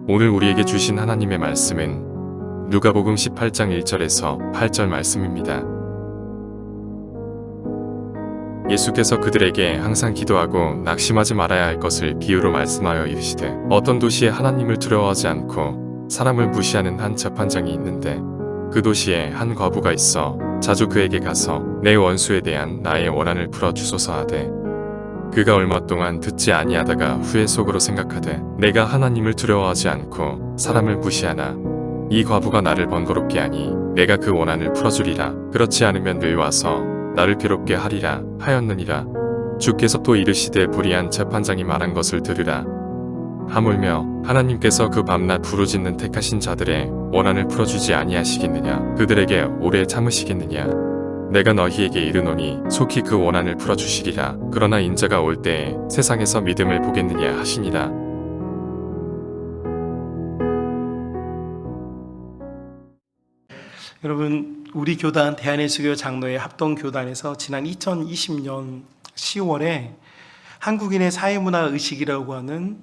오늘 우리에게 주신 하나님의 말씀은 누가복음 18장 1절에서 8절 말씀입니다. 예수께서 그들에게 항상 기도하고 낙심하지 말아야 할 것을 비유로 말씀하여 이르시되, 어떤 도시에 하나님을 두려워하지 않고 사람을 무시하는 한 재판장이 있는데, 그 도시에 한 과부가 있어 자주 그에게 가서 내 원수에 대한 나의 원한을 풀어 주소서 하되, 그가 얼마 동안 듣지 아니하다가 후에 속으로 생각하되, 내가 하나님을 두려워하지 않고 사람을 무시하나 이 과부가 나를 번거롭게 하니 내가 그 원한을 풀어주리라. 그렇지 않으면 늘 와서 나를 괴롭게 하리라 하였느니라. 주께서 또 이르시되, 불의한 재판장이 말한 것을 들으라. 하물며 하나님께서 그 밤낮 부르짖는 택하신 자들의 원한을 풀어주지 아니하시겠느냐? 그들에게 오래 참으시겠느냐? 내가 너희에게 이르노니 속히 그 원한을 풀어주시리라. 그러나 인자가 올 때에 세상에서 믿음을 보겠느냐 하시니라. 여러분, 우리 교단 대한예수교 장로회 합동교단에서 지난 2020년 10월에 한국인의 사회문화 의식이라고 하는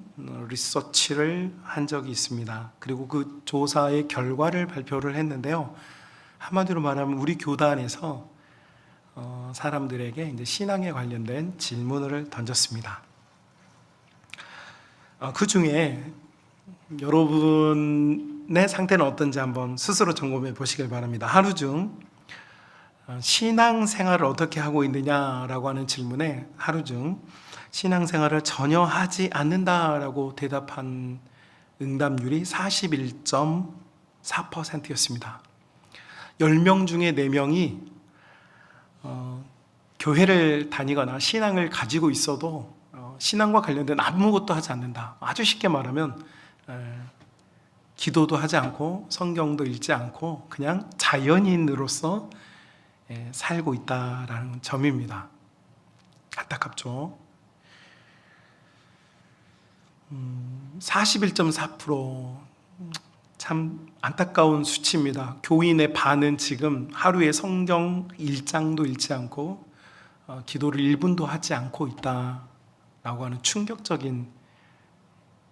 리서치를 한 적이 있습니다. 그리고 그 조사의 결과를 발표를 했는데요. 한마디로 말하면 우리 교단에서 사람들에게 이제 신앙에 관련된 질문을 던졌습니다. 그 중에 여러분의 상태는 어떤지 한번 스스로 점검해 보시길 바랍니다. 하루 중 신앙생활을 어떻게 하고 있느냐라고 하는 질문에 하루 중 신앙생활을 전혀 하지 않는다라고 대답한 응답률이 41.4%였습니다. 10명 중에 4명이 교회를 다니거나 신앙을 가지고 있어도 신앙과 관련된 아무것도 하지 않는다. 아주 쉽게 말하면 기도도 하지 않고 성경도 읽지 않고 그냥 자연인으로서 살고 있다라는 점입니다. 안타깝죠. 41.4%, 참 안타까운 수치입니다. 교인의 반은 지금 하루에 성경 1장도 읽지 않고 기도를 1분도 하지 않고 있다라고 하는 충격적인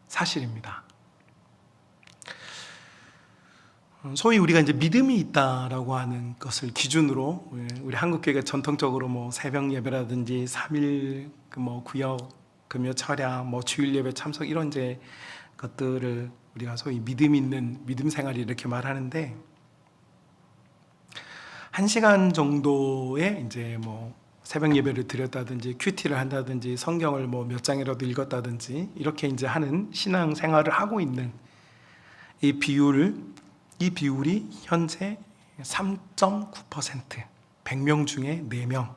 사실입니다. 소위 우리가 이제 믿음이 있다라고 하는 것을 기준으로 우리 한국교회가 전통적으로 뭐 새벽 예배라든지 3일 뭐 구역 금요 철야 뭐 주일 예배 참석 이런 이제 것들을 우리가 소위 믿음 있는 믿음 생활이 이렇게 말하는데, 1시간 정도의 이제 뭐 새벽 예배를 드렸다든지 큐티를 한다든지 성경을 뭐 몇 장이라도 읽었다든지 이렇게 이제 하는 신앙 생활을 하고 있는 이 비율이 현재 3.9%, 100명 중에 4명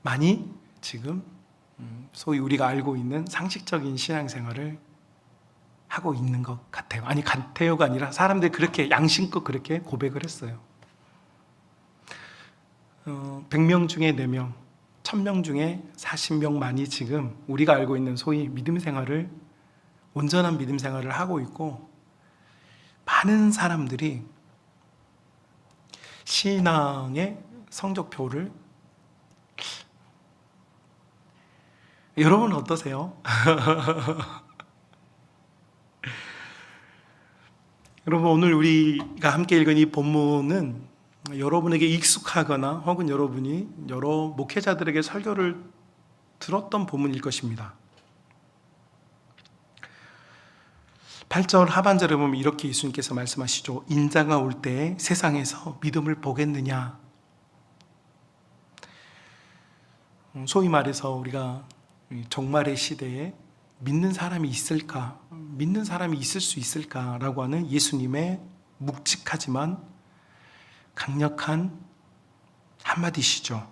많이 지금 소위 우리가 알고 있는 상식적인 신앙생활을 하고 있는 것 같아요. 아니, 같아요가 아니라 사람들이 그렇게 양심껏 그렇게 고백을 했어요. 100명 중에 4명, 1000명 중에 40명만이 지금 우리가 알고 있는 소위 믿음 생활을, 온전한 믿음 생활을 하고 있고, 많은 사람들이 신앙의 성적표를, 여러분은 어떠세요? 여러분, 오늘 우리가 함께 읽은 이 본문은 여러분에게 익숙하거나 혹은 여러분이 여러 목회자들에게 설교를 들었던 본문일 것입니다. 8절 하반절에 보면 이렇게 예수님께서 말씀하시죠. 인자가 올 때 세상에서 믿음을 보겠느냐. 소위 말해서 우리가 종말의 시대에 믿는 사람이 있을까? 믿는 사람이 있을 수 있을까라고 하는 예수님의 묵직하지만 강력한 한마디시죠.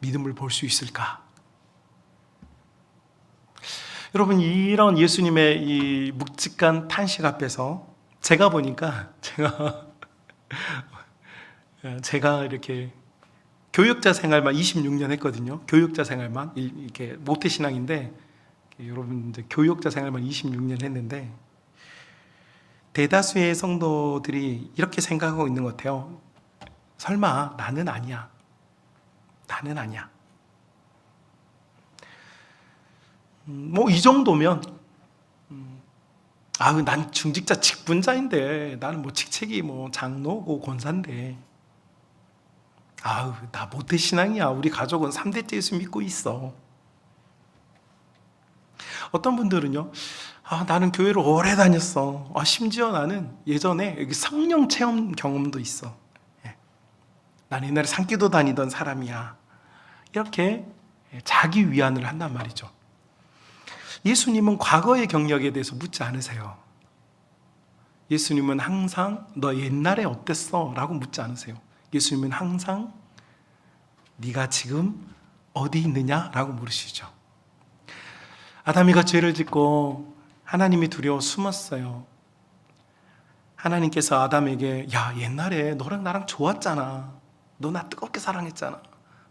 믿음을 볼 수 있을까? 여러분, 이런 예수님의 이 묵직한 탄식 앞에서 제가 보니까 제가 이렇게 교육자 생활만 26년 했거든요. 교육자 생활만 이렇게 모태신앙인데, 여러분 이제 교육자 생활만 26년 했는데, 대다수의 성도들이 이렇게 생각하고 있는 것 같아요. 설마 나는 아니야. 나는 아니야. 뭐 이 정도면 아유, 난 중직자 직분자인데, 나는 뭐 직책이 뭐 장로고 권사인데, 아유, 나 모태신앙이야. 우리 가족은 3대째 예수 믿고 있어. 어떤 분들은요, 나는 교회를 오래 다녔어. 심지어 나는 예전에 여기 성령 체험 경험도 있어. 예. 난 옛날에 산기도 다니던 사람이야. 이렇게 자기 위안을 한단 말이죠. 예수님은 과거의 경력에 대해서 묻지 않으세요. 예수님은 항상 너 옛날에 어땠어? 라고 묻지 않으세요. 예수님은 항상 네가 지금 어디 있느냐? 라고 물으시죠. 아담이가 죄를 짓고 하나님이 두려워 숨었어요. 하나님께서 아담에게 야, 옛날에 너랑 나랑 좋았잖아. 너 나 뜨겁게 사랑했잖아.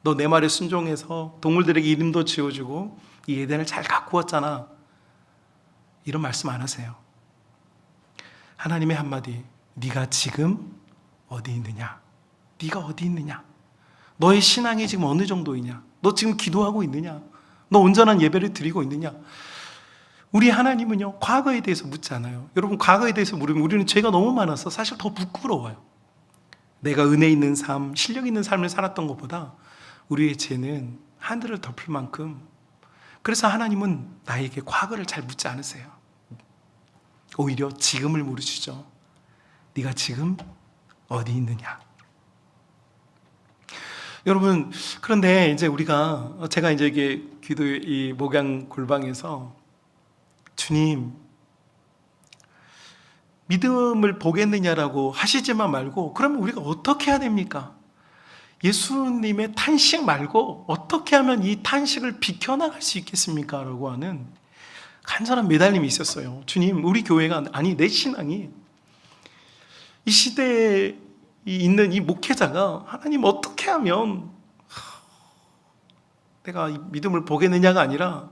너 내 말에 순종해서 동물들에게 이름도 지어주고 이 에덴을 잘 가꾸었잖아. 이런 말씀 안 하세요. 하나님의 한마디, 네가 지금 어디 있느냐? 네가 어디 있느냐? 너의 신앙이 지금 어느 정도이냐? 너 지금 기도하고 있느냐? 너 온전한 예배를 드리고 있느냐? 우리 하나님은요, 과거에 대해서 묻지 않아요. 여러분, 과거에 대해서 물으면 우리는 죄가 너무 많아서 사실 더 부끄러워요. 내가 은혜 있는 삶, 실력 있는 삶을 살았던 것보다 우리의 죄는 하늘을 덮을 만큼, 그래서 하나님은 나에게 과거를 잘 묻지 않으세요. 오히려 지금을 물으시죠. 네가 지금 어디 있느냐? 여러분, 그런데 이제 제가 이제 이게 기도 이 목양 골방에서 주님, 믿음을 보겠느냐라고 하시지만 말고, 그러면 우리가 어떻게 해야 됩니까? 예수님의 탄식 말고 어떻게 하면 이 탄식을 비켜나갈 수 있겠습니까? 라고 하는 간절한 매달림이 있었어요. 주님, 우리 교회가, 아니 내 신앙이 이 시대에 있는 이 목회자가 하나님 어떻게 하면 내가 이 믿음을 보겠느냐가 아니라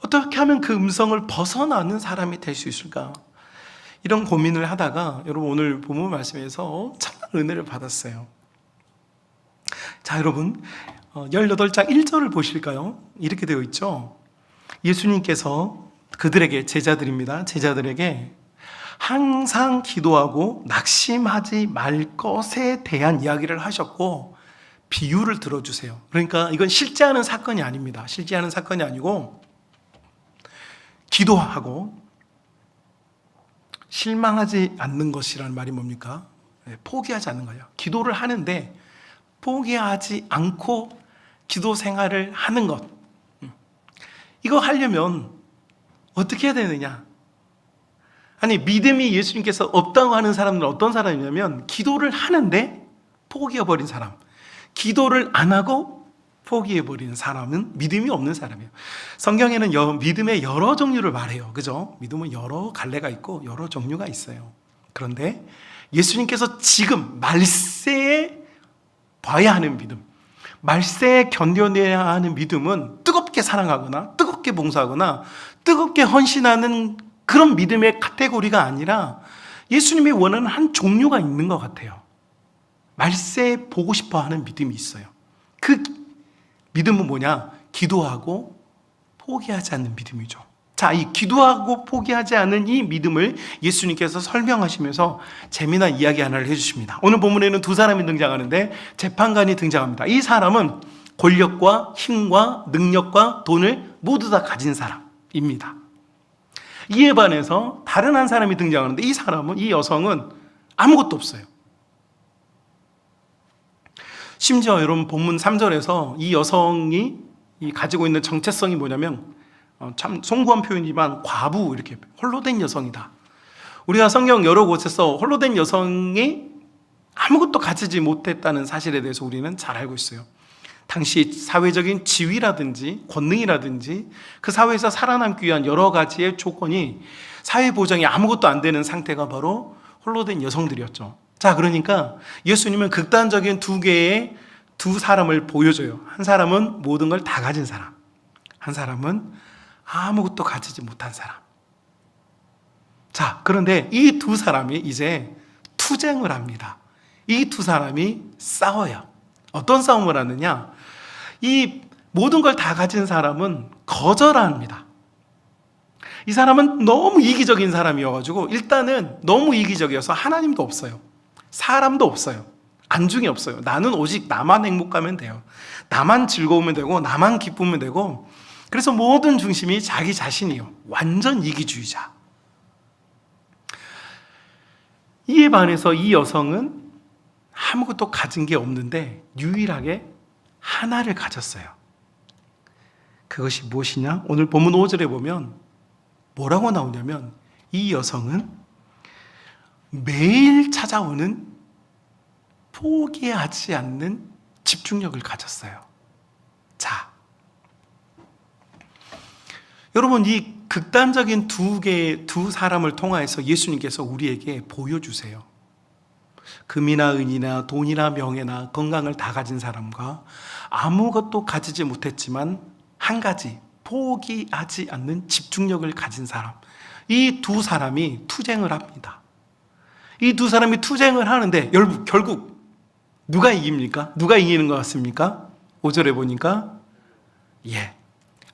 어떻게 하면 그 음성을 벗어나는 사람이 될 수 있을까? 이런 고민을 하다가 여러분 오늘 본문 말씀에서 엄청난 은혜를 받았어요. 자, 여러분 18장 1절을 보실까요? 이렇게 되어 있죠. 예수님께서 그들에게, 제자들에게 항상 기도하고 낙심하지 말 것에 대한 이야기를 하셨고 비유를 들어주세요. 그러니까 이건 실제하는 사건이 아닙니다. 실제하는 사건이 아니고 기도하고 실망하지 않는 것이라는 말이 뭡니까? 포기하지 않는 거예요. 기도를 하는데 포기하지 않고 기도 생활을 하는 것. 이거 하려면 어떻게 해야 되느냐? 아니, 믿음이 예수님께서 없다고 하는 사람들은 어떤 사람이냐면 기도를 하는데 포기해버린 사람, 기도를 안 하고 포기해버리는 사람은 믿음이 없는 사람이에요. 성경에는 믿음의 여러 종류를 말해요. 그죠? 믿음은 여러 갈래가 있고 여러 종류가 있어요. 그런데 예수님께서 지금 말세에 봐야 하는 믿음, 말세에 견뎌내야 하는 믿음은 뜨겁게 사랑하거나 뜨겁게 봉사하거나 뜨겁게 헌신하는 그런 믿음의 카테고리가 아니라 예수님이 원하는 한 종류가 있는 것 같아요. 말세에 보고 싶어 하는 믿음이 있어요. 그 믿음은 뭐냐? 기도하고 포기하지 않는 믿음이죠. 자, 이 기도하고 포기하지 않는 이 믿음을 예수님께서 설명하시면서 재미난 이야기 하나를 해주십니다. 오늘 본문에는 두 사람이 등장하는데 재판관이 등장합니다. 이 사람은 권력과 힘과 능력과 돈을 모두 다 가진 사람입니다. 이에 반해서 다른 한 사람이 등장하는데 이 여성은 아무것도 없어요. 심지어 여러분 본문 3절에서 이 여성이 가지고 있는 정체성이 뭐냐면 참 송구한 표현이지만 과부, 이렇게 홀로된 여성이다. 우리가 성경 여러 곳에서 홀로된 여성이 아무것도 가지지 못했다는 사실에 대해서 우리는 잘 알고 있어요. 당시 사회적인 지위라든지 권능이라든지 그 사회에서 살아남기 위한 여러 가지의 조건이 사회 보장이 아무것도 안 되는 상태가 바로 홀로된 여성들이었죠. 자, 그러니까 예수님은 극단적인 두 사람을 보여줘요. 한 사람은 모든 걸 다 가진 사람, 한 사람은 아무것도 가지지 못한 사람. 자, 그런데 이 두 사람이 이제 투쟁을 합니다. 이 두 사람이 싸워요. 어떤 싸움을 하느냐? 이 모든 걸 다 가진 사람은 거절합니다. 이 사람은 너무 이기적인 사람이어가지고 일단은 너무 이기적이어서 하나님도 없어요. 사람도 없어요. 안중이 없어요. 나는 오직 나만 행복하면 돼요. 나만 즐거우면 되고 나만 기쁘면 되고, 그래서 모든 중심이 자기 자신이에요. 완전 이기주의자. 이에 반해서 이 여성은 아무것도 가진 게 없는데 유일하게 하나를 가졌어요. 그것이 무엇이냐? 오늘 본문 5절에 보면 뭐라고 나오냐면, 이 여성은 매일 찾아오는 포기하지 않는 집중력을 가졌어요. 자, 여러분, 이 극단적인 두 사람을 통하여서 예수님께서 우리에게 보여주세요. 금이나 은이나 돈이나 명예나 건강을 다 가진 사람과 아무것도 가지지 못했지만 한 가지, 포기하지 않는 집중력을 가진 사람, 이 두 사람이 투쟁을 합니다. 이 두 사람이 투쟁을 하는데 결국 누가 이깁니까? 누가 이기는 것 같습니까? 5절에 보니까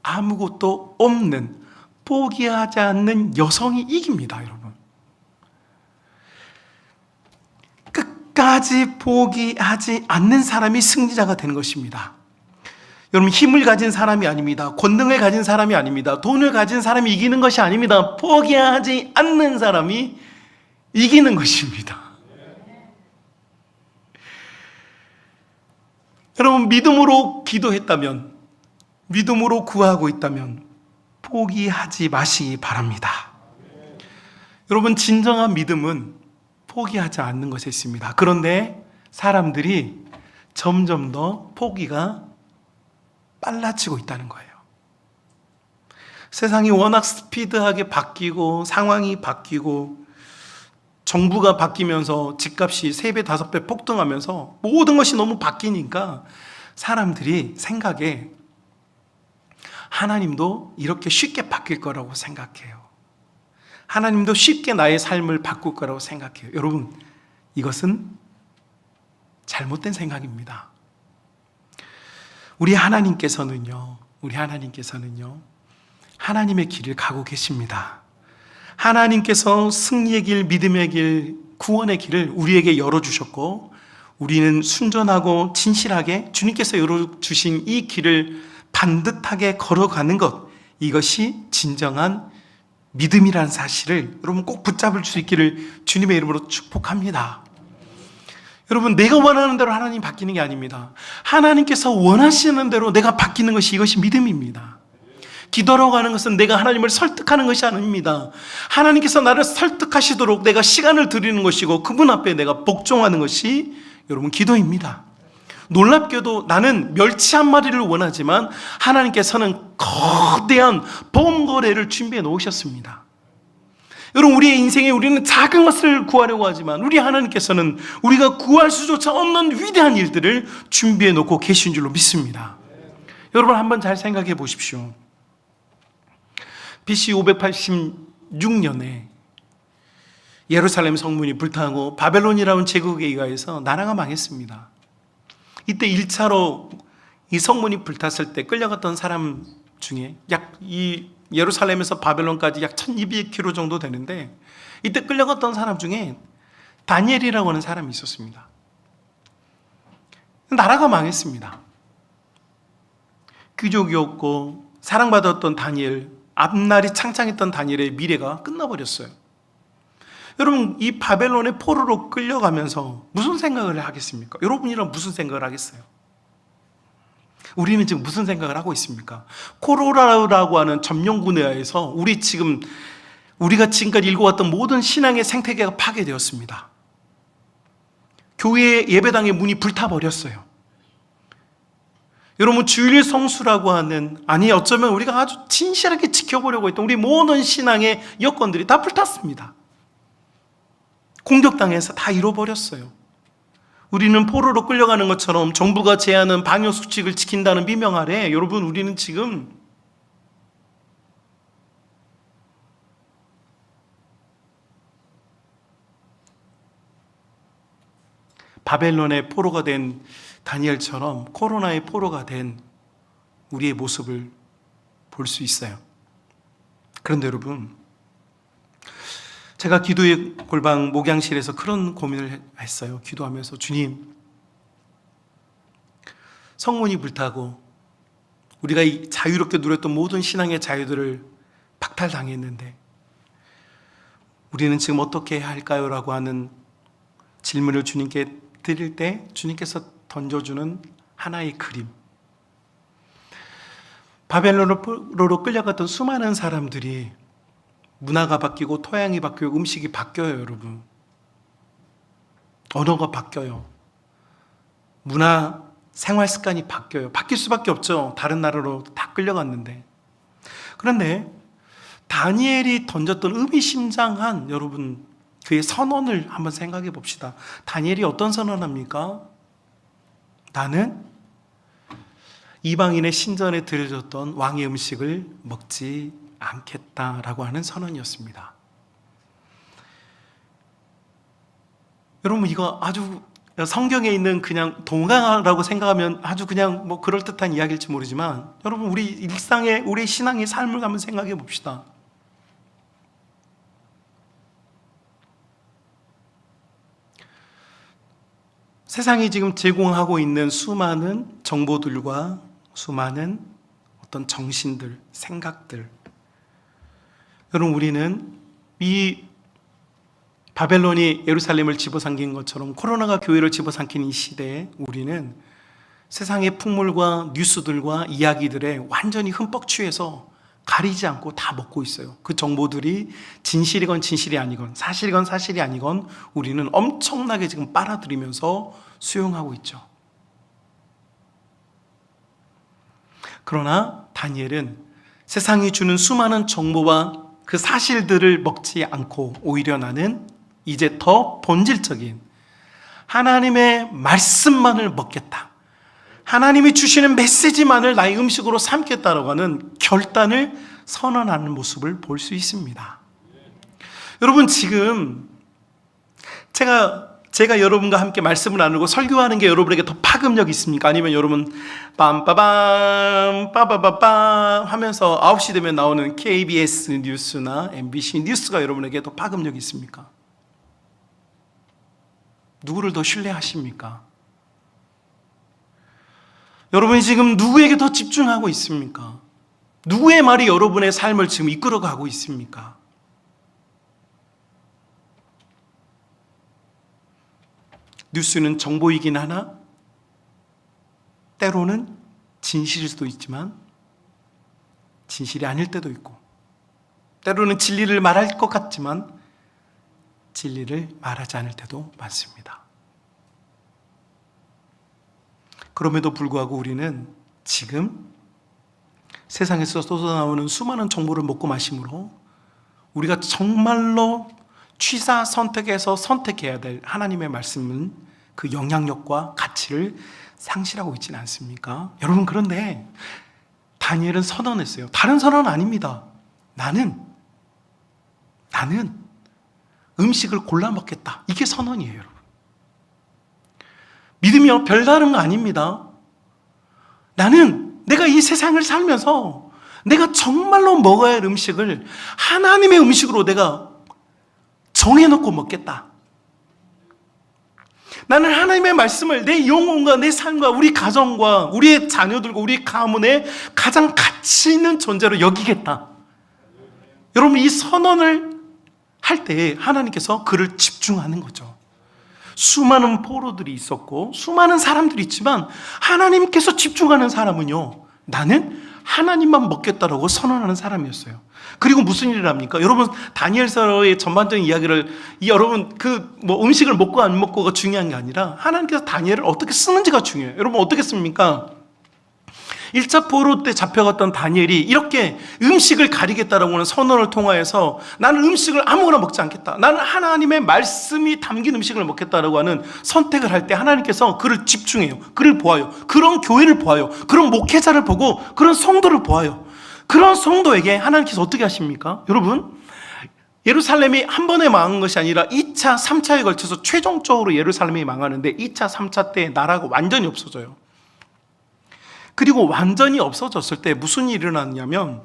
아무것도 없는, 포기하지 않는 여성이 이깁니다. 여러분, 끝까지 포기하지 않는 사람이 승리자가 되는 것입니다. 여러분, 힘을 가진 사람이 아닙니다. 권능을 가진 사람이 아닙니다. 돈을 가진 사람이 이기는 것이 아닙니다. 포기하지 않는 사람이 이기는 것입니다. 여러분, 믿음으로 기도했다면, 믿음으로 구하고 있다면 포기하지 마시기 바랍니다. 여러분, 진정한 믿음은 포기하지 않는 것에 있습니다. 그런데 사람들이 점점 더 포기가 빨라지고 있다는 거예요. 세상이 워낙 스피드하게 바뀌고 상황이 바뀌고 정부가 바뀌면서 집값이 3배, 5배 폭등하면서 모든 것이 너무 바뀌니까 사람들이 생각에 하나님도 이렇게 쉽게 바뀔 거라고 생각해요. 하나님도 쉽게 나의 삶을 바꿀 거라고 생각해요. 여러분, 이것은 잘못된 생각입니다. 우리 하나님께서는요, 하나님의 길을 가고 계십니다. 하나님께서 승리의 길, 믿음의 길, 구원의 길을 우리에게 열어주셨고, 우리는 순전하고 진실하게 주님께서 열어주신 이 길을 반듯하게 걸어가는 것, 이것이 진정한 믿음이라는 사실을 여러분 꼭 붙잡을 수 있기를 주님의 이름으로 축복합니다. 여러분, 내가 원하는 대로 하나님 바뀌는 게 아닙니다. 하나님께서 원하시는 대로 내가 바뀌는 것이, 이것이 믿음입니다. 기도하러 가는 것은 내가 하나님을 설득하는 것이 아닙니다. 하나님께서 나를 설득하시도록 내가 시간을 드리는 것이고 그분 앞에 내가 복종하는 것이 여러분 기도입니다. 놀랍게도 나는 멸치 한 마리를 원하지만 하나님께서는 거대한 범거래를 준비해 놓으셨습니다. 여러분, 우리의 인생에 우리는 작은 것을 구하려고 하지만 우리 하나님께서는 우리가 구할 수조차 없는 위대한 일들을 준비해 놓고 계신 줄로 믿습니다. 여러분, 한번 잘 생각해 보십시오. BC 586년에 예루살렘 성문이 불타고 바벨론이라는 제국에 의해서 나라가 망했습니다. 이때 1차로 이 성문이 불탔을 때 끌려갔던 사람 중에 이 예루살렘에서 바벨론까지 약 1200km 정도 되는데, 이때 끌려갔던 사람 중에 다니엘이라고 하는 사람이 있었습니다. 나라가 망했습니다. 귀족이었고 사랑받았던 다니엘, 앞날이 창창했던 다니엘의 미래가 끝나버렸어요. 여러분, 이 바벨론의 포로로 끌려가면서 무슨 생각을 하겠습니까? 여러분이랑 무슨 생각을 하겠어요? 우리는 지금 무슨 생각을 하고 있습니까? 코로나라고 하는 점령군에서 우리가 지금까지 읽어왔던 모든 신앙의 생태계가 파괴되었습니다. 교회 예배당의 문이 불타버렸어요. 여러분, 주일 성수라고 하는, 어쩌면 우리가 아주 진실하게 지켜보려고 했던 우리 모든 신앙의 여건들이 다 불탔습니다. 공격당해서 다 잃어버렸어요. 우리는 포로로 끌려가는 것처럼 정부가 제하는 방역수칙을 지킨다는 비명 아래, 여러분, 우리는 지금 바벨론의 포로가 된 다니엘처럼 코로나의 포로가 된 우리의 모습을 볼 수 있어요. 그런데 여러분, 제가 기도의 골방 목양실에서 그런 고민을 했어요. 기도하면서, 주님, 성문이 불타고 우리가 이 자유롭게 누렸던 모든 신앙의 자유들을 박탈당했는데 우리는 지금 어떻게 해야 할까요? 라고 하는 질문을 주님께 드릴 때 주님께서 던져주는 하나의 그림, 바벨론으로 끌려갔던 수많은 사람들이 문화가 바뀌고 토양이 바뀌고 음식이 바뀌어요. 여러분, 언어가 바뀌어요. 문화, 생활 습관이 바뀌어요. 바뀔 수밖에 없죠. 다른 나라로 다 끌려갔는데. 그런데 다니엘이 던졌던 의미심장한, 여러분, 그의 선언을 한번 생각해 봅시다. 다니엘이 어떤 선언합니까? 나는 이방인의 신전에 드려졌던 왕의 음식을 먹지 않겠다라고 하는 선언이었습니다. 여러분, 이거 아주 성경에 있는 그냥 동화라고 생각하면 아주 그냥 뭐 그럴듯한 이야기일지 모르지만, 여러분, 우리 일상의, 우리 신앙의 삶을 한번 생각해 봅시다. 세상이 지금 제공하고 있는 수많은 정보들과 수많은 어떤 정신들, 생각들, 여러분, 우리는 이 바벨론이 예루살렘을 집어삼킨 것처럼 코로나가 교회를 집어삼킨 이 시대에 우리는 세상의 풍물과 뉴스들과 이야기들에 완전히 흠뻑 취해서 가리지 않고 다 먹고 있어요. 그 정보들이 진실이건 진실이 아니건, 사실이건 사실이 아니건 우리는 엄청나게 지금 빨아들이면서 수용하고 있죠. 그러나 다니엘은 세상이 주는 수많은 정보와 그 사실들을 먹지 않고 오히려 나는 이제 더 본질적인 하나님의 말씀만을 먹겠다, 하나님이 주시는 메시지만을 나의 음식으로 삼겠다라고 하는 결단을 선언하는 모습을 볼 수 있습니다. 여러분, 지금 제가 여러분과 함께 말씀을 나누고 설교하는 게 여러분에게 더 파급력이 있습니까? 아니면 여러분 빰빠밤 빠바바밤 하면서 9시 되면 나오는 KBS 뉴스나 MBC 뉴스가 여러분에게 더 파급력이 있습니까? 누구를 더 신뢰하십니까? 여러분이 지금 누구에게 더 집중하고 있습니까? 누구의 말이 여러분의 삶을 지금 이끌어가고 있습니까? 뉴스는 정보이긴 하나 때로는 진실일 수도 있지만 진실이 아닐 때도 있고, 때로는 진리를 말할 것 같지만 진리를 말하지 않을 때도 많습니다. 그럼에도 불구하고 우리는 지금 세상에서 쏟아나오는 수많은 정보를 먹고 마심으로 우리가 정말로 취사 선택해서 선택해야 될 하나님의 말씀은 그 영향력과 가치를 상실하고 있지는 않습니까? 여러분, 그런데 다니엘은 선언했어요. 다른 선언은 아닙니다. 나는 음식을 골라 먹겠다. 이게 선언이에요, 여러분. 믿음이요, 별다른 거 아닙니다. 나는 내가 이 세상을 살면서 내가 정말로 먹어야 할 음식을 하나님의 음식으로 내가 정해놓고 먹겠다. 나는 하나님의 말씀을 내 영혼과 내 삶과 우리 가정과 우리의 자녀들과 우리 가문의 가장 가치 있는 존재로 여기겠다. 여러분, 이 선언을 할 때 하나님께서 그를 집중하는 거죠. 수많은 포로들이 있었고 수많은 사람들이 있지만 하나님께서 집중하는 사람은요, 나는 하나님만 먹겠다라고 선언하는 사람이었어요. 그리고 무슨 일을 합니까? 여러분, 다니엘서의 전반적인 이야기를 여러분 음식을 먹고 안 먹고가 중요한 게 아니라 하나님께서 다니엘을 어떻게 쓰는지가 중요해요. 여러분, 어떻게 씁니까? 1차 포로 때 잡혀갔던 다니엘이 이렇게 음식을 가리겠다라고 하는 선언을 통하여서 나는 음식을 아무거나 먹지 않겠다, 나는 하나님의 말씀이 담긴 음식을 먹겠다라고 하는 선택을 할 때 하나님께서 그를 집중해요. 그를 보아요. 그런 교회를 보아요. 그런 목회자를 보고 그런 성도를 보아요. 그런 성도에게 하나님께서 어떻게 하십니까? 여러분, 예루살렘이 한 번에 망한 것이 아니라 2차, 3차에 걸쳐서 최종적으로 예루살렘이 망하는데 2차, 3차 때 나라가 완전히 없어져요. 그리고 완전히 없어졌을 때 무슨 일이 일어났냐면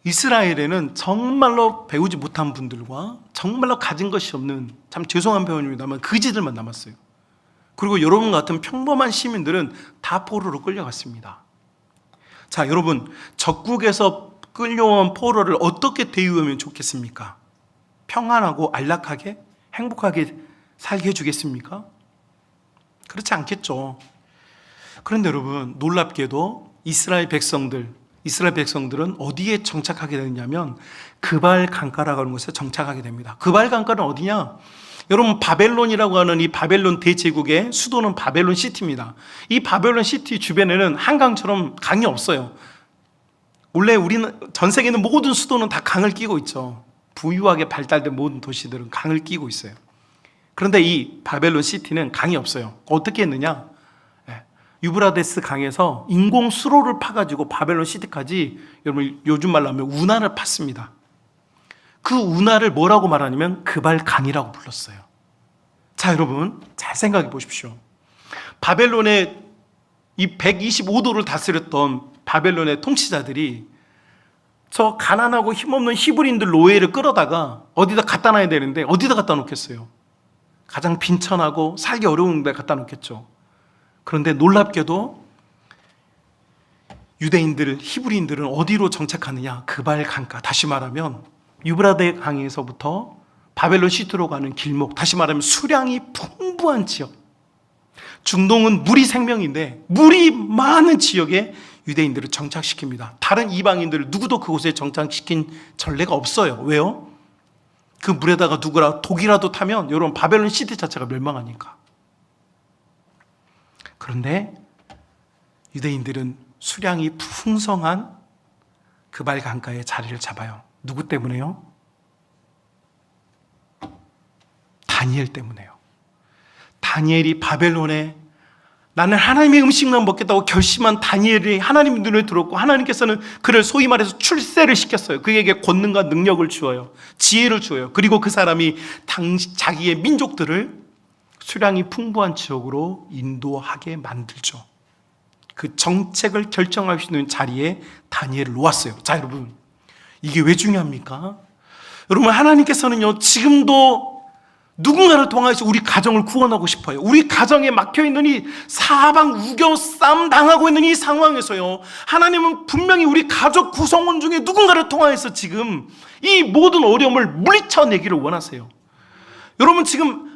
이스라엘에는 정말로 배우지 못한 분들과 정말로 가진 것이 없는, 참 죄송한 표현입니다만 그지들만 남았어요. 그리고 여러분 같은 평범한 시민들은 다 포로로 끌려갔습니다. 자, 여러분, 적국에서 끌려온 포로를 어떻게 대우하면 좋겠습니까? 평안하고 안락하게 행복하게 살게 해주겠습니까? 그렇지 않겠죠. 그런데 여러분, 놀랍게도 이스라엘 백성들은 어디에 정착하게 되느냐면 그발 강가라고 하는 곳에 정착하게 됩니다. 그발 강가는 어디냐? 여러분, 바벨론이라고 하는 이 바벨론 대제국의 수도는 바벨론 시티입니다. 이 바벨론 시티 주변에는 한강처럼 강이 없어요. 원래 우리는 전 세계 있는 모든 수도는 다 강을 끼고 있죠. 부유하게 발달된 모든 도시들은 강을 끼고 있어요. 그런데 이 바벨론 시티는 강이 없어요. 어떻게 했느냐? 유브라데스 강에서 인공 수로를 파가지고 바벨론 시티까지, 여러분 요즘 말로 하면 운하를 팠습니다. 그 운하를 뭐라고 말하냐면 그발강이라고 불렀어요. 자, 여러분 잘 생각해 보십시오. 바벨론의 이 125도를 다스렸던 바벨론의 통치자들이 저 가난하고 힘없는 히브리인들 노예를 끌어다가 어디다 갖다 놔야 되는데 어디다 갖다 놓겠어요? 가장 빈천하고 살기 어려운 데 갖다 놓겠죠. 그런데 놀랍게도 유대인들, 히브리인들은 어디로 정착하느냐? 그발 강가, 다시 말하면 유브라데 강에서부터 바벨론 시티로 가는 길목, 다시 말하면 수량이 풍부한 지역. 중동은 물이 생명인데 물이 많은 지역에 유대인들을 정착시킵니다. 다른 이방인들을 누구도 그곳에 정착시킨 전례가 없어요. 왜요? 그 물에다가 누구라 독이라도 타면 여러분 바벨론 시티 자체가 멸망하니까. 그런데 유대인들은 수량이 풍성한 그발 강가에 자리를 잡아요. 누구 때문에요? 다니엘 때문에요. 다니엘이 바벨론에 나는 하나님의 음식만 먹겠다고 결심한 다니엘이 하나님 눈에 들었고, 하나님께서는 그를 소위 말해서 출세를 시켰어요. 그에게 권능과 능력을 주어요. 지혜를 주어요. 그리고 그 사람이 자기의 민족들을 수량이 풍부한 지역으로 인도하게 만들죠. 그 정책을 결정할 수 있는 자리에 다니엘을 놓았어요. 자, 여러분, 이게 왜 중요합니까? 여러분, 하나님께서는요 지금도 누군가를 통해서 우리 가정을 구원하고 싶어요. 우리 가정에 막혀있는 이 사방 우겨 싸움 당하고 있는 이 상황에서요, 하나님은 분명히 우리 가족 구성원 중에 누군가를 통해서 지금 이 모든 어려움을 물리쳐내기를 원하세요. 여러분, 지금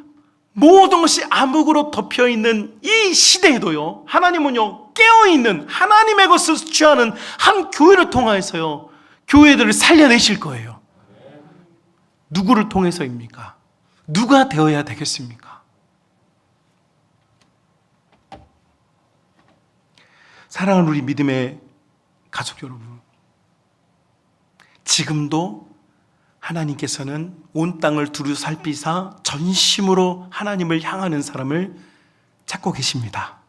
모든 것이 암흑으로 덮여있는 이 시대에도요, 하나님은요 깨어있는 하나님의 것을 취하는 한 교회를 통해서요 교회들을 살려내실 거예요. 누구를 통해서입니까? 누가 되어야 되겠습니까? 사랑하는 우리 믿음의 가족 여러분, 지금도 하나님께서는 온 땅을 두루 살피사 전심으로 하나님을 향하는 사람을 찾고 계십니다.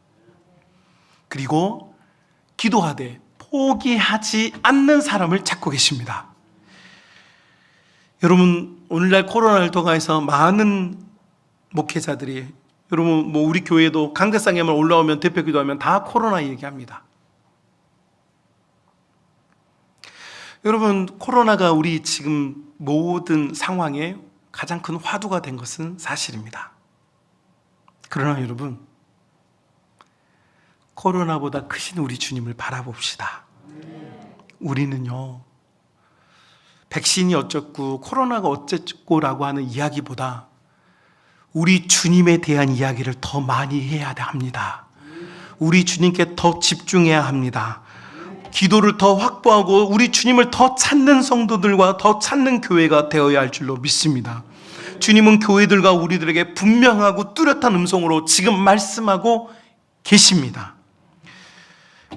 그리고 기도하되 포기하지 않는 사람을 찾고 계십니다. 여러분, 오늘날 코로나를 통해서 많은 목회자들이, 여러분 뭐 우리 교회도 강대상에만 올라오면 대표 기도하면 다 코로나 얘기합니다. 여러분, 코로나가 우리 지금 모든 상황에 가장 큰 화두가 된 것은 사실입니다. 그러나 여러분, 코로나보다 크신 우리 주님을 바라봅시다. 우리는요 백신이 어쩌고 코로나가 어쨌고라고 하는 이야기보다 우리 주님에 대한 이야기를 더 많이 해야 합니다. 우리 주님께 더 집중해야 합니다. 기도를 더 확보하고 우리 주님을 더 찾는 성도들과 더 찾는 교회가 되어야 할 줄로 믿습니다. 주님은 교회들과 우리들에게 분명하고 뚜렷한 음성으로 지금 말씀하고 계십니다.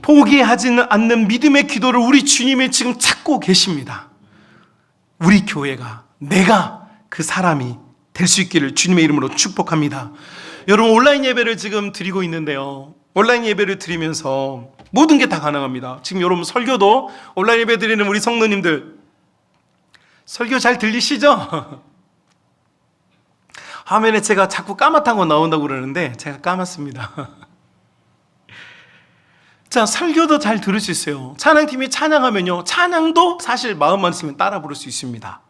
포기하지는 않는 믿음의 기도를 우리 주님이 지금 찾고 계십니다. 우리 교회가, 내가 그 사람이 될 수 있기를 주님의 이름으로 축복합니다. 여러분, 온라인 예배를 지금 드리고 있는데요, 온라인 예배를 드리면서 모든 게 다 가능합니다. 지금 여러분 설교도 온라인 예배 드리는 우리 성도님들 설교 잘 들리시죠? 화면에 제가 자꾸 까맣다고 나온다고 그러는데 제가 까맣습니다. 자, 설교도 잘 들을 수 있어요. 찬양팀이 찬양하면요, 찬양도 사실 마음만 쓰면 따라 부를 수 있습니다.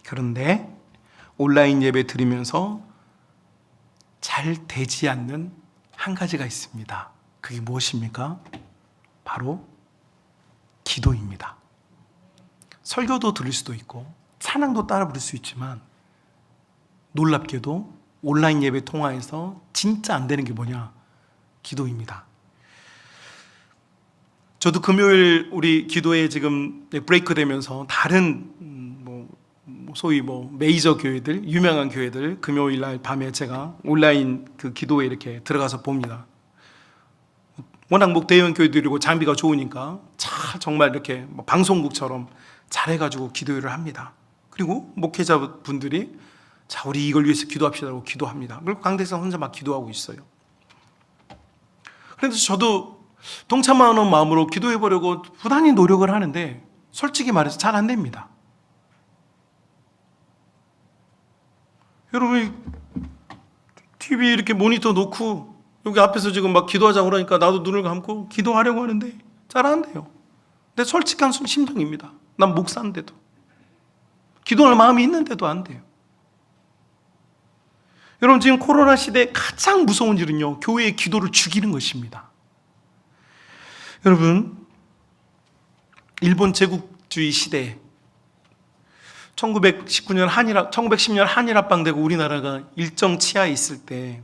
그런데 온라인 예배 드리면서 잘 되지 않는 한 가지가 있습니다. 그게 무엇입니까? 바로 기도입니다. 설교도 들을 수도 있고 찬양도 따라 부를 수 있지만 놀랍게도 온라인 예배 통화에서 진짜 안 되는 게 뭐냐? 기도입니다. 저도 금요일 우리 기도에 지금 브레이크 되면서 다른 소위 메이저 교회들, 유명한 교회들 금요일 날 밤에 제가 온라인 그 기도에 이렇게 들어가서 봅니다. 워낙 대형 교회들이고 장비가 좋으니까 정말 이렇게 방송국처럼 잘해가지고 기도회를 합니다. 그리고 목회자분들이 자, 우리 이걸 위해서 기도합시다라고 기도합니다. 그리고 강대상 혼자 막 기도하고 있어요. 그래서 저도 동참하는 마음으로 기도해보려고 부단히 노력을 하는데 솔직히 말해서 잘 안 됩니다. 여러분, TV 이렇게 모니터 놓고 여기 앞에서 지금 막 기도하자고 그러니까 나도 눈을 감고 기도하려고 하는데 잘 안 돼요. 내 솔직한 심정입니다. 난 목사인데도, 기도할 마음이 있는데도 안 돼요. 여러분, 지금 코로나 시대에 가장 무서운 일은요, 교회의 기도를 죽이는 것입니다. 여러분, 일본 제국주의 시대에 1910년 한일합방되고 우리나라가 일정 치하에 있을 때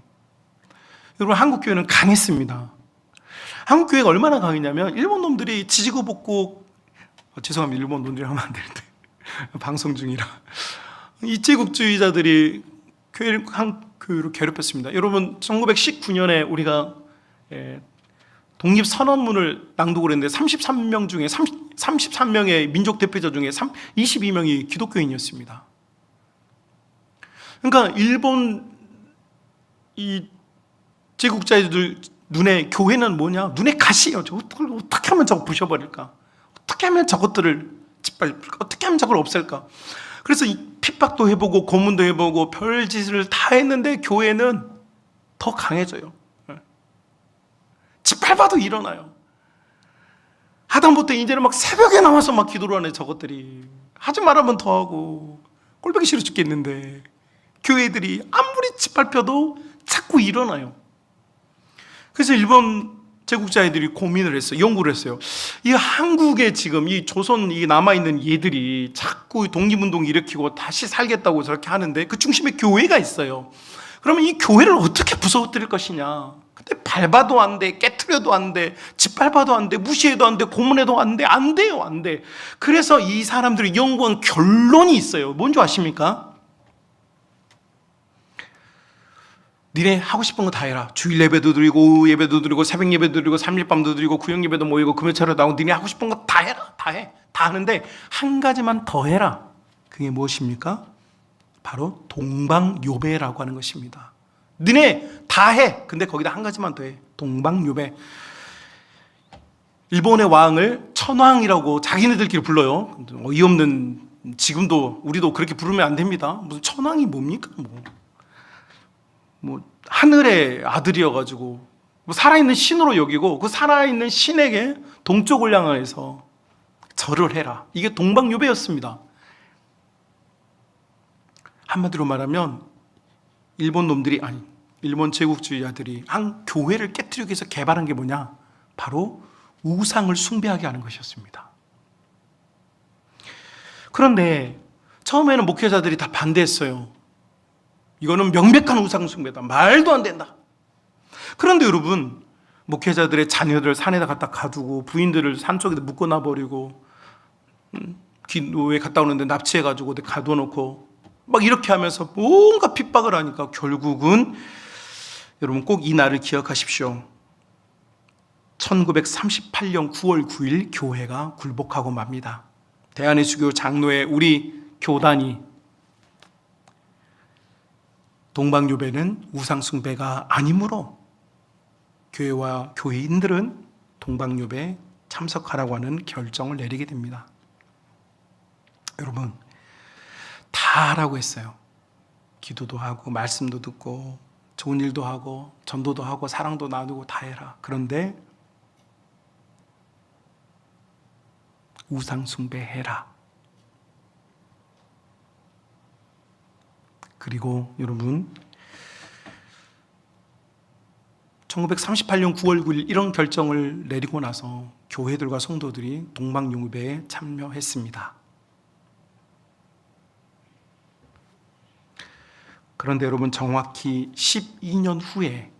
여러분, 한국교회는 강했습니다. 한국교회가 얼마나 강했냐면 일본 놈들이 지지고 볶고 죄송합니다. 일본 놈들이 하면 안 되는데 방송 중이라 이제국주의자들이 한국교회를 괴롭혔습니다. 여러분, 1919년에 우리가 독립선언문을 낭독을 했는데 33명 중에 33명의 민족 대표자 중에 22명이 기독교인이었습니다. 그러니까 일본 이 제국자들 눈에 교회는 뭐냐? 눈에 가시예요. 어떻게 하면 저거 부셔버릴까? 어떻게 하면 저것들을 짓밟을까? 어떻게 하면 저걸 없앨까? 그래서 핍박도 해보고 고문도 해보고 별짓을 다 했는데 교회는 더 강해져요. 짓밟아도 일어나요. 하다못해 이제는 막 새벽에 나와서 막 기도를 하네. 저것들이 하지 말하면 더 하고 꼴보기 싫어 죽겠는데 교회들이 아무리 짓밟혀도 자꾸 일어나요. 그래서 일본 제국자애들이 고민을 했어요. 연구를 했어요. 이 한국에 지금 이 조선 이 남아있는 얘들이 자꾸 독립운동 일으키고 다시 살겠다고 저렇게 하는데 그 중심에 교회가 있어요. 그러면 이 교회를 어떻게 부서뜨릴 것이냐? 근데 밟아도 안 돼, 깨트려도 안 돼, 짓밟아도 안 돼, 무시해도 안 돼, 고문해도 안 돼, 안 돼요, 안 돼. 그래서 이 사람들이 연구한 결론이 있어요. 뭔지 아십니까? 니네 하고 싶은 거 다 해라. 주일 예배도 드리고 오후 예배도 드리고 새벽 예배도 드리고 삼일밤도 드리고 구역 예배도 모이고 금요차로 나오고 니네 하고 싶은 거 다 해라. 다 해. 다 하는데 한 가지만 더 해라. 그게 무엇입니까? 바로 동방요배라고 하는 것입니다. 너네 다 해. 근데 거기다 한 가지만 더 해. 동방요배. 일본의 왕을 천황이라고 자기네들끼리 불러요. 어이없는, 지금도 우리도 그렇게 부르면 안 됩니다. 무슨 천황이 뭡니까? 하늘의 아들이어가지고 살아있는 신으로 여기고 그 살아있는 신에게 동쪽을 향해서 절을 해라. 이게 동방요배였습니다. 한마디로 말하면 일본 제국주의자들이 한 교회를 깨뜨리기 위해서 개발한 게 뭐냐? 바로 우상을 숭배하게 하는 것이었습니다. 그런데 처음에는 목회자들이 다 반대했어요. 이거는 명백한 우상 숭배다. 말도 안 된다. 그런데 여러분, 목회자들의 자녀들 산에다 갖다 가두고 부인들을 산쪽에 묶어놔 버리고 기도에 갔다 오는데 납치해가지고 가둬놓고 막 이렇게 하면서 뭔가 핍박을 하니까 결국은 여러분 꼭 이 날을 기억하십시오. 1938년 9월 9일 교회가 굴복하고 맙니다. 대한예수교 장로회 우리 교단이 동방요배는 우상숭배가 아니므로 교회와 교회인들은 동방요배에 참석하라고 하는 결정을 내리게 됩니다. 여러분, 다 하라고 했어요. 기도도 하고 말씀도 듣고 좋은 일도 하고 전도도 하고 사랑도 나누고 다 해라. 그런데 우상 숭배해라. 그리고 여러분 1938년 9월 9일 이런 결정을 내리고 나서 교회들과 성도들이 동방용회에 참여했습니다. 그런데 여러분 정확히 12년 후에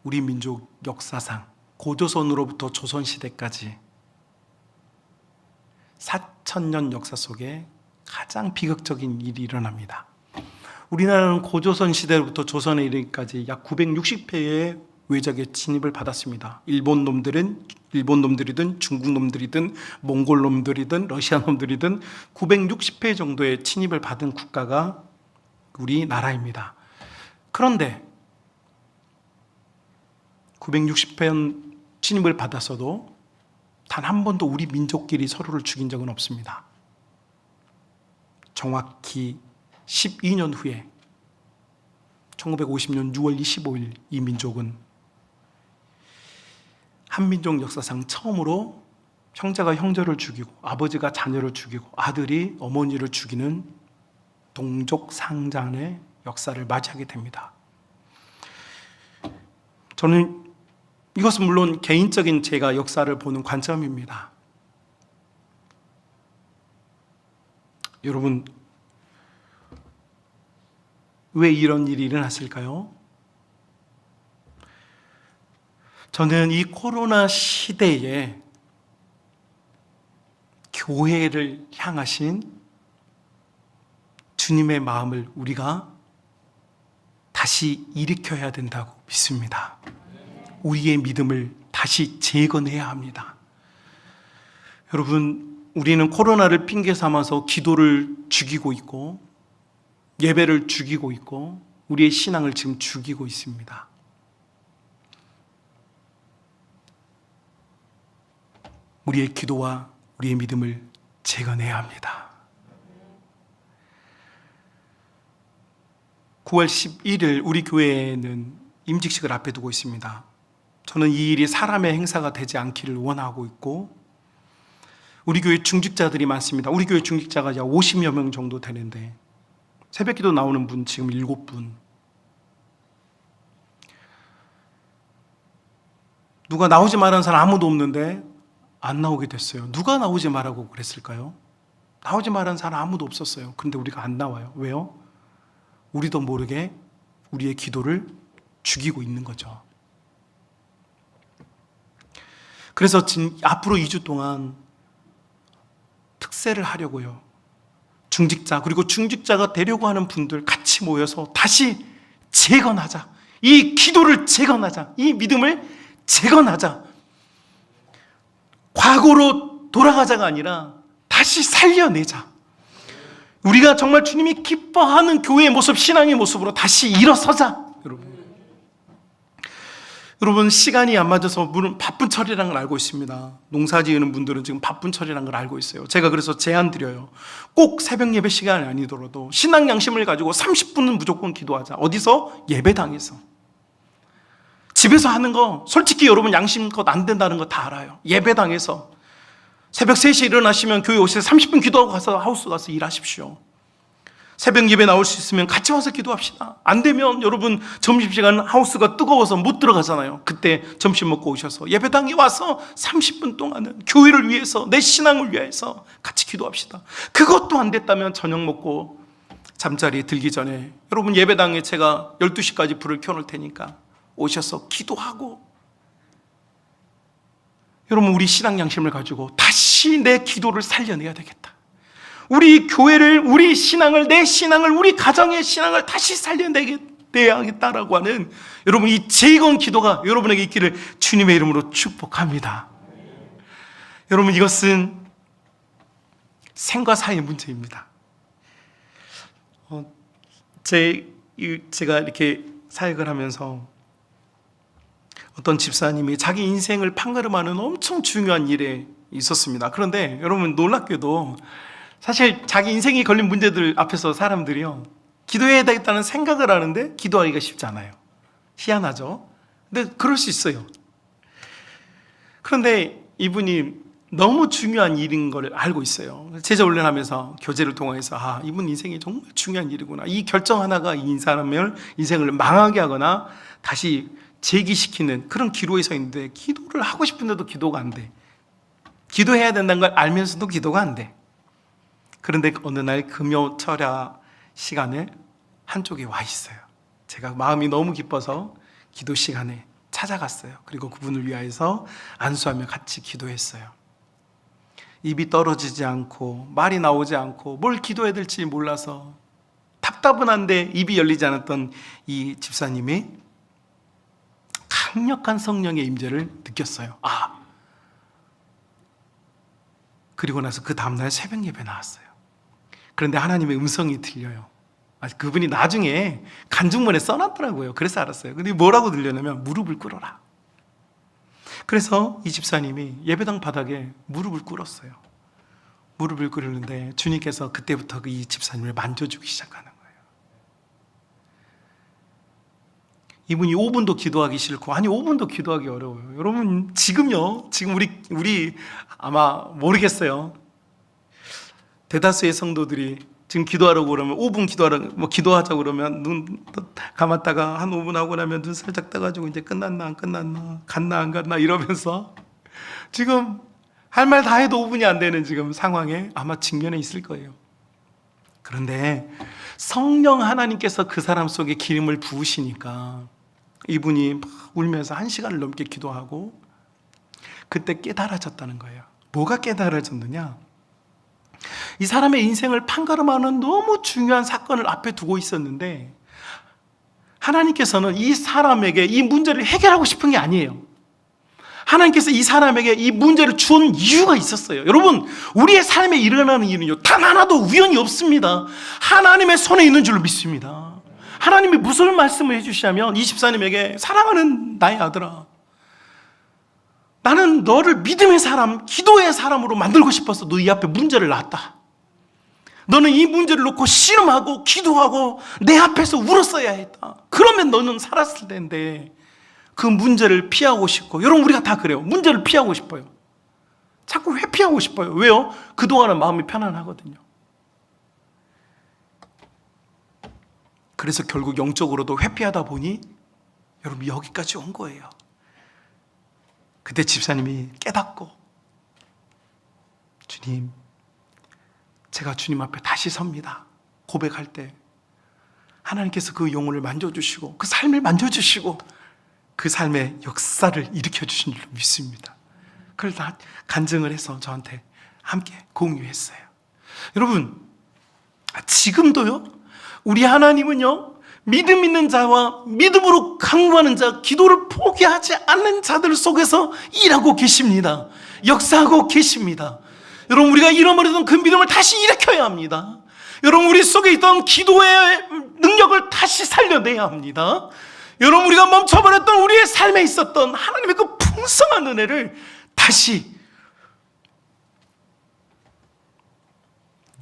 우리 민족 역사상 고조선으로부터 조선시대까지 4,000년 역사 속에 가장 비극적인 일이 일어납니다. 우리나라는 고조선 시대로부터 조선에 이르기까지 약 960회의 외적의 침입을 받았습니다. 일본 놈들이든 중국 놈들이든 몽골 놈들이든 러시아 놈들이든 960회 정도의 침입을 받은 국가가 우리나라입니다. 그런데 960회 침입을 받았어도 단 한 번도 우리 민족끼리 서로를 죽인 적은 없습니다. 정확히 12년 후에 1950년 6월 25일 이 민족은 한민족 역사상 처음으로 형제가 형제를 죽이고 아버지가 자녀를 죽이고 아들이 어머니를 죽이는 동족상잔의 역사를 맞이하게 됩니다. 저는 이것은 물론 개인적인 제가 역사를 보는 관점입니다. 여러분, 왜 이런 일이 일어났을까요? 저는 이 코로나 시대에 교회를 향하신 주님의 마음을 우리가 다시 일으켜야 된다고 믿습니다. 우리의 믿음을 다시 재건해야 합니다. 여러분, 우리는 코로나를 핑계 삼아서 기도를 죽이고 있고 예배를 죽이고 있고 우리의 신앙을 지금 죽이고 있습니다. 우리의 기도와 우리의 믿음을 재건해야 합니다. 9월 11일 우리 교회에는 임직식을 앞에 두고 있습니다. 저는 이 일이 사람의 행사가 되지 않기를 원하고 있고 우리 교회 중직자들이 많습니다. 우리 교회 중직자가 약 50여 명 정도 되는데 새벽기도 나오는 분 지금 7분. 누가 나오지 말라는 사람 아무도 없는데 안 나오게 됐어요. 누가 나오지 말라고 그랬을까요? 나오지 말라는 사람 아무도 없었어요. 그런데 우리가 안 나와요. 왜요? 우리도 모르게 우리의 기도를 죽이고 있는 거죠. 그래서 앞으로 2주 동안 특세를 하려고요. 중직자 그리고 중직자가 되려고 하는 분들 같이 모여서 다시 재건하자. 이 기도를 재건하자. 이 믿음을 재건하자. 과거로 돌아가자가 아니라 다시 살려내자. 우리가 정말 주님이 기뻐하는 교회의 모습, 신앙의 모습으로 다시 일어서자. 여러분 시간이 안 맞아서 물론 바쁜 철이라는 걸 알고 있습니다. 농사 지으는 분들은 지금 바쁜 철이라는 걸 알고 있어요. 제가 그래서 제안 드려요. 꼭 새벽 예배 시간이 아니더라도 신앙 양심을 가지고 30분은 무조건 기도하자. 어디서? 예배당에서. 집에서 하는 거 솔직히 여러분 양심껏 안 된다는 거 다 알아요. 예배당에서 새벽 3시에 일어나시면 교회 오셔서 30분 기도하고 가서 하우스 가서 일하십시오. 새벽 예배 나올 수 있으면 같이 와서 기도합시다. 안 되면 여러분 점심시간 하우스가 뜨거워서 못 들어가잖아요. 그때 점심 먹고 오셔서 예배당에 와서 30분 동안은 교회를 위해서 내 신앙을 위해서 같이 기도합시다. 그것도 안 됐다면 저녁 먹고 잠자리에 들기 전에 여러분 예배당에 제가 12시까지 불을 켜놓을 테니까 오셔서 기도하고 여러분 우리 신앙 양심을 가지고 다시 내 기도를 살려내야 되겠다. 우리 교회를, 우리 신앙을, 내 신앙을, 우리 가정의 신앙을 다시 살려내야겠다라고 하는 여러분 이 재건 기도가 여러분에게 있기를 주님의 이름으로 축복합니다. 여러분 이것은 생과 사의 문제입니다. 제가 이렇게 사역을 하면서 어떤 집사님이 자기 인생을 판가름하는 엄청 중요한 일에 있었습니다. 그런데 여러분 놀랍게도 사실 자기 인생이 걸린 문제들 앞에서 사람들이요 기도해야 되겠다는 생각을 하는데 기도하기가 쉽지 않아요. 희한하죠? 근데 그럴 수 있어요. 그런데 이분이 너무 중요한 일인 걸 알고 있어요. 제자 훈련하면서 교제를 통해서 이분 인생이 정말 중요한 일이구나. 이 결정 하나가 이 사람의 인생을 망하게 하거나 다시 재기시키는 그런 기로에 서 있는데 기도를 하고 싶은데도 기도가 안 돼. 기도해야 된다는 걸 알면서도 기도가 안 돼. 그런데 어느 날 금요 철야 시간에 한쪽에 와 있어요. 제가 마음이 너무 기뻐서 기도 시간에 찾아갔어요. 그리고 그분을 위하여서 안수하며 같이 기도했어요. 입이 떨어지지 않고 말이 나오지 않고 뭘 기도해야 될지 몰라서 답답은 한데 입이 열리지 않았던 이 집사님이 강력한 성령의 임재를 느꼈어요. 그리고 나서 그 다음날 새벽 예배 나왔어요. 그런데 하나님의 음성이 들려요. 그분이 나중에 간증문에 써놨더라고요. 그래서 알았어요. 근데 뭐라고 들려냐면 무릎을 꿇어라. 그래서 이 집사님이 예배당 바닥에 무릎을 꿇었어요. 무릎을 꿇는데 주님께서 그때부터 이 집사님을 만져주기 시작하는 거예요. 이분이 5분도 기도하기 싫고 5분도 기도하기 어려워요. 여러분 지금요. 지금 우리 아마 모르겠어요. 대다수의 성도들이 지금 기도하라고 그러면 5분 기도하자고 그러면 눈 감았다가 한 5분 하고 나면 눈 살짝 떠가지고 이제 끝났나 안 끝났나 갔나 안 갔나 이러면서 지금 할 말 다 해도 5분이 안 되는 지금 상황에 아마 직면해 있을 거예요. 그런데 성령 하나님께서 그 사람 속에 기름을 부으시니까 이분이 막 울면서 1시간을 넘게 기도하고 그때 깨달아졌다는 거예요. 뭐가 깨달아졌느냐? 이 사람의 인생을 판가름하는 너무 중요한 사건을 앞에 두고 있었는데 하나님께서는 이 사람에게 이 문제를 해결하고 싶은 게 아니에요. 하나님께서 이 사람에게 이 문제를 준 이유가 있었어요. 여러분, 우리의 삶에 일어나는 일은요, 단 하나도 우연이 없습니다. 하나님의 손에 있는 줄 믿습니다. 하나님이 무슨 말씀을 해주시냐면 이 집사님에게 사랑하는 나의 아들아, 나는 너를 믿음의 사람, 기도의 사람으로 만들고 싶어서 너 이 앞에 문제를 놨다. 너는 이 문제를 놓고 씨름하고 기도하고 내 앞에서 울었어야 했다. 그러면 너는 살았을 텐데 그 문제를 피하고 싶고, 여러분 우리가 다 그래요. 문제를 피하고 싶어요. 자꾸 회피하고 싶어요. 왜요? 그동안은 마음이 편안하거든요. 그래서 결국 영적으로도 회피하다 보니 여러분 여기까지 온 거예요. 그때 집사님이 깨닫고, 주님, 제가 주님 앞에 다시 섭니다. 고백할 때 하나님께서 그 영혼을 만져주시고 그 삶을 만져주시고 그 삶의 역사를 일으켜주신 줄 믿습니다. 그걸 다 간증을 해서 저한테 함께 공유했어요. 여러분, 지금도요, 우리 하나님은요, 믿음 있는 자와 믿음으로 강구하는 자, 기도를 포기하지 않는 자들 속에서 일하고 계십니다. 역사하고 계십니다. 여러분, 우리가 잃어버리던 그 믿음을 다시 일으켜야 합니다. 여러분, 우리 속에 있던 기도의 능력을 다시 살려내야 합니다. 여러분, 우리가 멈춰버렸던 우리의 삶에 있었던 하나님의 그 풍성한 은혜를 다시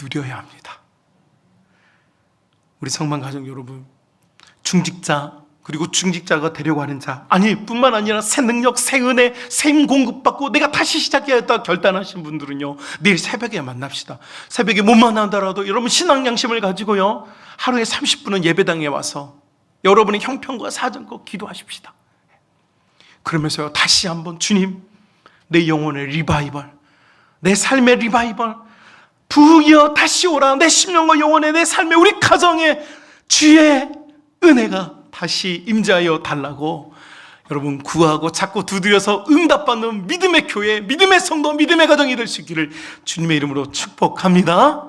누려야 합니다. 우리 성만 가족 여러분, 중직자, 그리고 중직자가 되려고 하는 자, 뿐만 아니라 새 능력, 새 은혜, 새 힘 공급받고 내가 다시 시작해야겠다 결단하신 분들은요, 내일 새벽에 만납시다. 새벽에 못 만나더라도 여러분 신앙 양심을 가지고요, 하루에 30분은 예배당에 와서 여러분의 형편과 사정과 기도하십시다. 그러면서요, 다시 한번 주님, 내 영혼의 리바이벌, 내 삶의 리바이벌, 부흥이여 다시 오라. 내 심령과 영혼의 내 삶의 우리 가정의 주의 은혜가 다시 임재하여 달라고 여러분 구하고 자꾸 두드려서 응답받는 믿음의 교회, 믿음의 성도, 믿음의 가정이 될 수 있기를 주님의 이름으로 축복합니다.